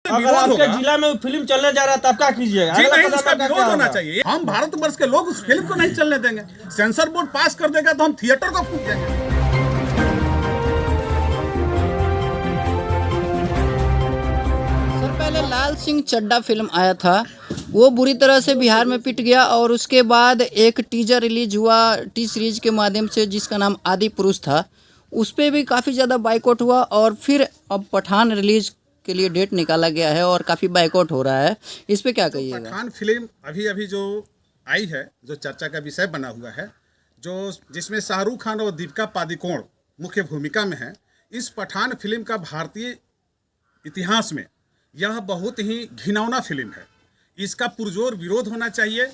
अगर आपके जिला में फिल्म चलने जा रहा है तब क्या कीजिएगा? जी नहीं, उसका विरोध होना चाहिए। हम भारतवर्ष के लोग उस फिल्म को नहीं चलने देंगे। सेंसर बोर्ड पास कर देगा तो हम थिएटर को फूंक देंगे। सर, पहले लाल सिंह चड्ढा फिल्म आया था, वो बुरी तरह से बिहार में पिट गया और उसके बाद एक टीजर रिलीज हुआ टी सीरीज के माध्यम से जिसका नाम आदि पुरुष था। उस पर भी काफ़ी ज़्यादा बाइकआउट हुआ और फिर अब पठान रिलीज के लिए डेट निकाला गया है और काफ़ी बाइकआउट हो रहा है। इस पे क्या कहिएगा? पठान फिल्म अभी जो आई है, जो चर्चा का विषय बना हुआ है, जो जिसमें शाहरुख खान और दीपिका पादुकोण मुख्य भूमिका में है, इस पठान फिल्म का भारतीय इतिहास में यह बहुत ही घिनौना फिल्म है। इसका पुरजोर विरोध होना चाहिए।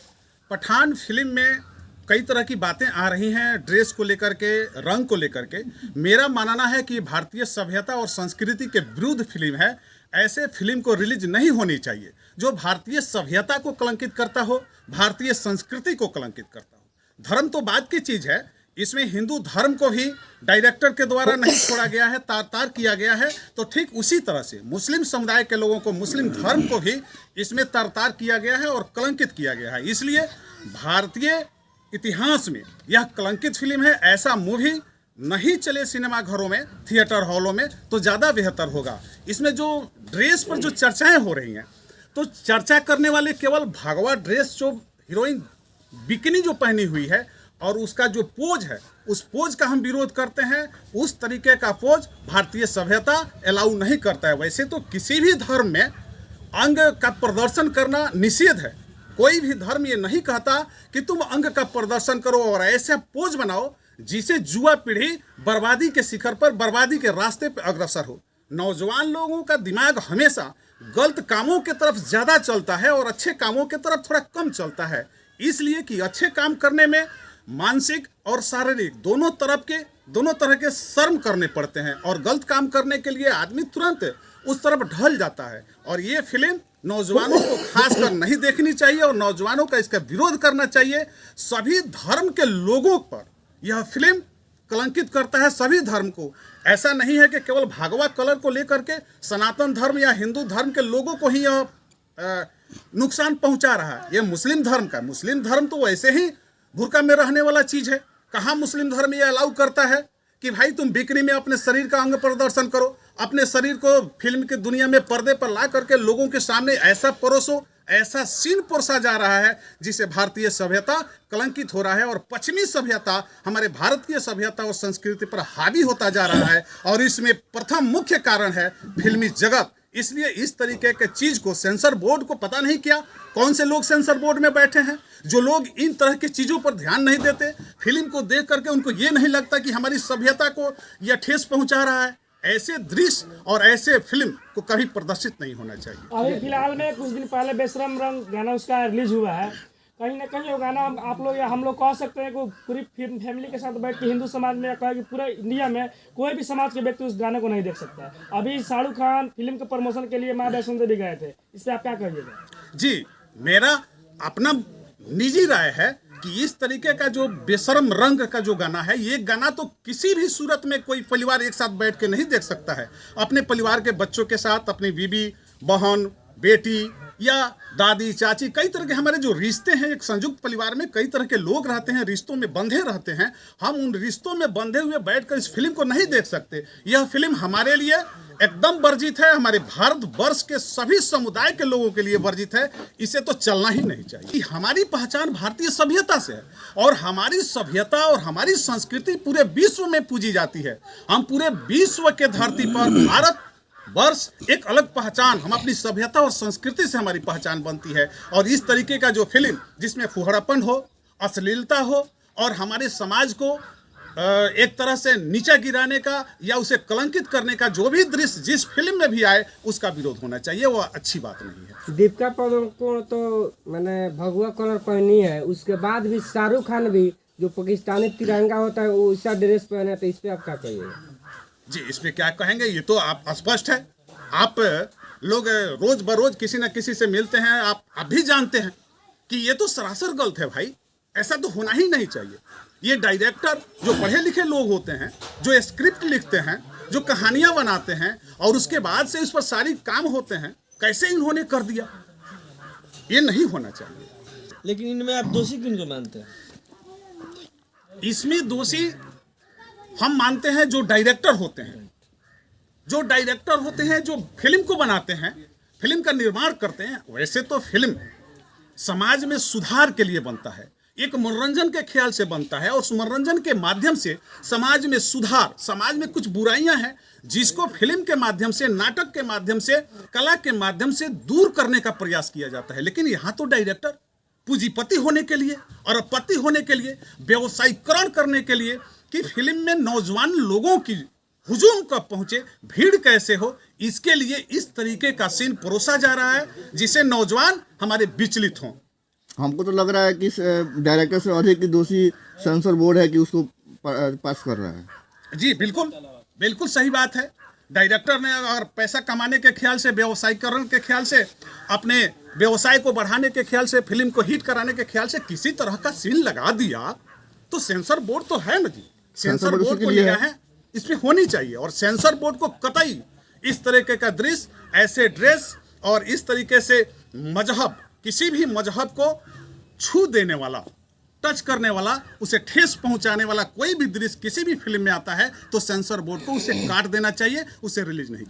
पठान फिल्म में कई तरह की बातें आ रही हैं, ड्रेस को लेकर के, रंग को लेकर के। मेरा मानना है कि भारतीय सभ्यता और संस्कृति के विरुद्ध फिल्म है। ऐसे फिल्म को रिलीज नहीं होनी चाहिए जो भारतीय सभ्यता को कलंकित करता हो, भारतीय संस्कृति को कलंकित करता हो। धर्म तो बात की चीज़ है, इसमें हिंदू धर्म को भी डायरेक्टर के द्वारा नहीं छोड़ा गया है, तार किया गया है। तो ठीक उसी तरह से मुस्लिम समुदाय के लोगों को, मुस्लिम धर्म को भी इसमें तार किया गया है और कलंकित किया गया है। इसलिए भारतीय इतिहास में यह कलंकित फिल्म है। ऐसा मूवी नहीं चले सिनेमा घरों में, थिएटर हॉलों में, तो ज़्यादा बेहतर होगा। इसमें जो ड्रेस पर जो चर्चाएं हो रही हैं, तो चर्चा करने वाले केवल भगवा ड्रेस जो हीरोइन बिकनी जो पहनी हुई है और उसका जो पोज है, उस पोज का हम विरोध करते हैं। उस तरीके का पोज भारतीय सभ्यता अलाउ नहीं करता है। वैसे तो किसी भी धर्म में अंग का प्रदर्शन करना निषेध है। कोई भी धर्म ये नहीं कहता कि तुम अंग का प्रदर्शन करो और ऐसे पोज बनाओ जिसे युवा पीढ़ी बर्बादी के शिखर पर, बर्बादी के रास्ते पर अग्रसर हो। नौजवान लोगों का दिमाग हमेशा गलत कामों की तरफ ज़्यादा चलता है और अच्छे कामों की तरफ थोड़ा कम चलता है। इसलिए कि अच्छे काम करने में मानसिक और शारीरिक दोनों तरह के श्रम करने पड़ते हैं और गलत काम करने के लिए आदमी तुरंत उस तरफ ढल जाता है। और ये फिल्म नौजवानों को खासकर नहीं देखनी चाहिए और नौजवानों का इसका विरोध करना चाहिए। सभी धर्म के लोगों पर यह फिल्म कलंकित करता है, सभी धर्म को। ऐसा नहीं है कि केवल भगवा कलर को लेकर के सनातन धर्म या हिंदू धर्म के लोगों को ही यह नुकसान पहुंचा रहा है। यह मुस्लिम धर्म तो वैसे ही बुर्का में रहने वाला चीज़ है। कहाँ मुस्लिम धर्म ये अलाउ करता है कि भाई तुम बिकनी में अपने शरीर का अंग प्रदर्शन करो, अपने शरीर को फिल्म की दुनिया में पर्दे पर ला करके लोगों के सामने ऐसा परोसो, ऐसा सीन परोसा जा रहा है जिससे भारतीय सभ्यता कलंकित हो रहा है और पश्चिमी सभ्यता हमारे भारतीय सभ्यता और संस्कृति पर हावी होता जा रहा है। और इसमें प्रथम मुख्य कारण है फिल्मी जगत। इसलिए इस तरीके के चीज़ को सेंसर बोर्ड को पता नहीं क्या, कौन से लोग सेंसर बोर्ड में बैठे हैं जो लोग इन तरह की चीज़ों पर ध्यान नहीं देते। फिल्म को देख करके उनको ये नहीं लगता कि हमारी सभ्यता को यह ठेस पहुंचा रहा है। ऐसे दृश्य और ऐसे फिल्म को कभी प्रदर्शित नहीं होना चाहिए। अभी फिलहाल में कुछ दिन पहले बेशरम रंग गाना उसका रिलीज हुआ है। कहीं ना कहीं वो गाना आप लोग या हम लोग कह सकते हैं कि पूरी फैमिली के साथ बैठ के हिंदू समाज में, कहा कि पूरे इंडिया में कोई भी समाज के व्यक्ति उस गाने को नहीं देख सकता है। अभी शाहरुख खान फिल्म के प्रमोशन के लिए माँ वैष्णो देवी गए थे, इस पर आप क्या कहिएगा? जी, मेरा अपना निजी राय है कि इस तरीके का जो बेशरम रंग का जो गाना है, ये गाना तो किसी भी सूरत में कोई परिवार एक साथ बैठ के नहीं देख सकता है। अपने परिवार के बच्चों के साथ, अपनी बीवी, बहन, बेटी या दादी, चाची, कई तरह के हमारे जो रिश्ते हैं, एक संयुक्त परिवार में कई तरह के लोग रहते हैं, रिश्तों में बंधे रहते हैं। हम उन रिश्तों में बंधे हुए बैठकर इस फिल्म को नहीं देख सकते। यह फिल्म हमारे लिए एकदम वर्जित है, हमारे भारतवर्ष के सभी समुदाय के लोगों के लिए वर्जित है। इसे तो चलना ही नहीं चाहिए। हमारी पहचान भारतीय सभ्यता से है और हमारी सभ्यता और हमारी संस्कृति पूरे विश्व में पूजी जाती है। हम पूरे विश्व के धरती पर भारत वर्ष एक अलग पहचान, हम अपनी सभ्यता और संस्कृति से हमारी पहचान बनती है। और इस तरीके का जो फिल्म जिसमें फुहड़पन हो, अश्लीलता हो और हमारे समाज को एक तरह से नीचा गिराने का या उसे कलंकित करने का जो भी दृश्य जिस फिल्म में भी आए, उसका विरोध होना चाहिए। वो अच्छी बात नहीं है। दीपिका पादुकोण तो मैंने भगवा कलर पहनी है, उसके बाद भी शाहरुख खान भी जो पाकिस्तानी तिरंगा होता है वैसा ड्रेस पहने, तो इस पर आप क्या कहिएगा? जी, इस पे क्या कहेंगे, ये तो आप स्पष्ट है। आप लोग रोज बरोज किसी न किसी से मिलते हैं, आप भी जानते हैं कि ये तो सरासर गलत है भाई। ऐसा तो होना ही नहीं चाहिए। ये डायरेक्टर जो पढ़े लिखे लोग होते हैं, जो स्क्रिप्ट लिखते हैं, जो कहानियां बनाते हैं और उसके बाद से उस पर सारी काम होते हैं, कैसे इन्होंने कर दिया? ये नहीं होना चाहिए। लेकिन इनमें आप दोषी किनको मानते हैं? इसमें दोषी हम मानते हैं जो डायरेक्टर होते हैं, जो फिल्म को बनाते हैं, फिल्म का निर्माण करते हैं। वैसे तो फिल्म समाज में सुधार के लिए बनता है, एक मनोरंजन के ख्याल से बनता है, और उस मनोरंजन के माध्यम से समाज में सुधार, समाज में कुछ बुराइयां हैं जिसको फिल्म के माध्यम से, नाटक के माध्यम से, कला के माध्यम से दूर करने का प्रयास किया जाता है। लेकिन यहाँ तो डायरेक्टर पूंजीपति होने के लिए, अरबपति होने के लिए, व्यवसायीकरण करने के लिए कि फिल्म में नौजवान लोगों की हुजूम कब पहुंचे, भीड़ कैसे हो, इसके लिए इस तरीके का सीन परोसा जा रहा है जिससे नौजवान हमारे विचलित हों। हमको तो लग रहा है कि डायरेक्टर से अधिक दोषी सेंसर बोर्ड है कि उसको पास कर रहा है। जी बिल्कुल, बिल्कुल सही बात है। डायरेक्टर ने अगर पैसा कमाने के ख्याल से, व्यवसायीकरण के ख्याल से, अपने व्यवसाय को बढ़ाने के ख्याल से, फिल्म को हिट कराने के ख्याल से किसी तरह का सीन लगा दिया तो सेंसर बोर्ड तो है ना जी, सेंसर बोर्ड को लिया है, इसमें होनी चाहिए। और सेंसर बोर्ड को कतई इस तरीके का दृश्य, ऐसे ड्रेस और इस तरीके से मजहब, किसी भी मजहब को छू देने वाला, टच करने वाला, उसे ठेस पहुंचाने वाला कोई भी दृश्य किसी भी फिल्म में आता है तो सेंसर बोर्ड को उसे काट देना चाहिए, उसे रिलीज नहीं करना।